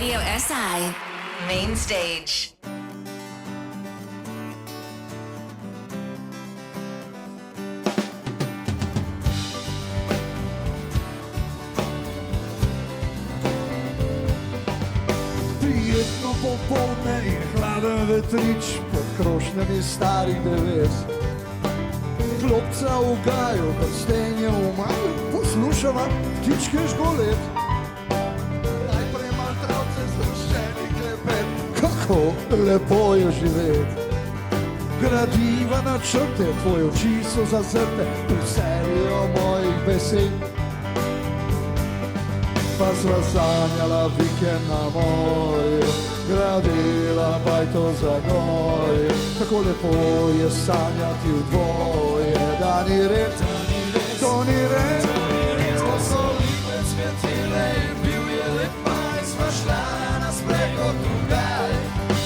Radio SI Main Stage. Prijetno popoldne in hladen vetrič pod krošnjami starih dreves. Klopca v gaju, prstenje v maju, poslušava ptičke žgolet. Najprej mantravce zvrščeni klepet, kako lepo je živeti. Gradiva načrte, tvoje oči so zazrte v serijo mojih besed. Pa sva sanjala vikend na morju, gradila bajto za gorje. Tako lepo je sanjati v dvoje, da ni red, to ni red. Ko so lipe cvetele in bil je lep maj, sva šla na sprehod v gaj.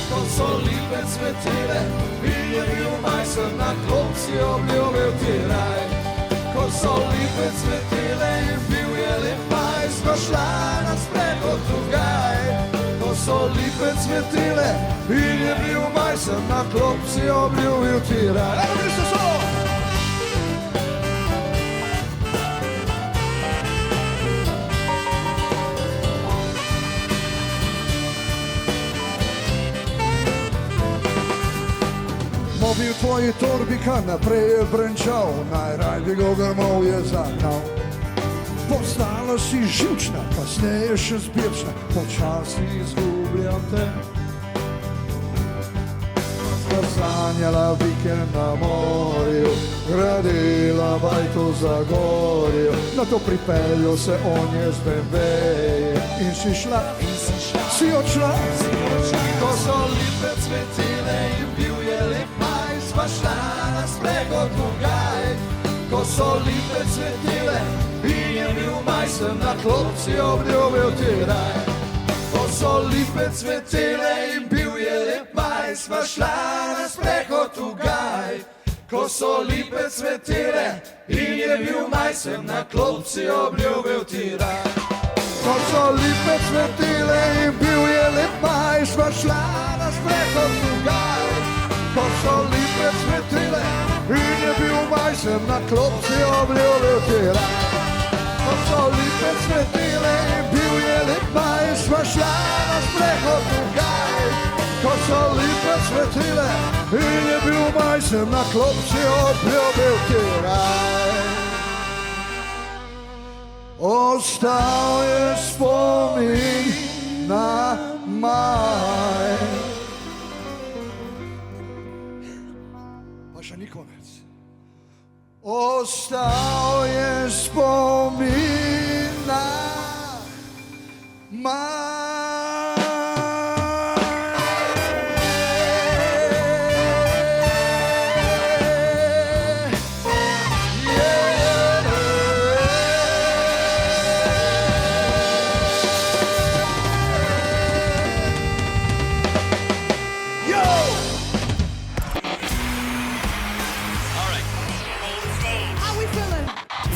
Ko so lipe cvetele in je bil maj, sem na klopci obljubil ti raj. Ko so lipe cvetele in bil je lep maj, sva šla na sprehod v gaj. Ko so lipe cvetele in je bil maj, sem na klopci obljubil ti raj. Mobil tvoji torbi kar naprej je brenčal, najraj bi ga grmov je zagnal. Postala si živčna, kasneje še zbirčna, počasi izgubljam te. Sva sanjala vikend na morju, gradila bajto za gorjo. Na to pripeljal se on je z bembeje in si šla, si odšla. Ko so lipe cvetele in bil je lep maj, sva šla na sprehod v gaj. Ko so lipe cvetele in je bil maj, sem na klopci obljubil ti raj. Ko so lipe cvetele in bil je lep maj, sva šla na sprehod v gaj. Ko so lipe cvetele in je bil maj, sem na klopci obljubil ti raj. Ko so lipe cvetele in bil je lep maj, sva šla na sprehod v gaj. Ko so lipe cvetele in je bil maj, sem na klopci obljubil ti raj. Ko so lipe cvetele in bil je lep maj, sva šla na sprehod v gaj. Ko so lipe cvetele in je bil maj, sem na klopci obljubil ti raj. Ostal je spomin na maj. Pa še ni konec. Ostal je spomin na maj.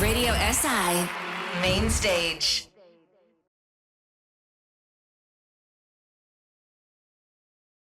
Radio SI Main Stage.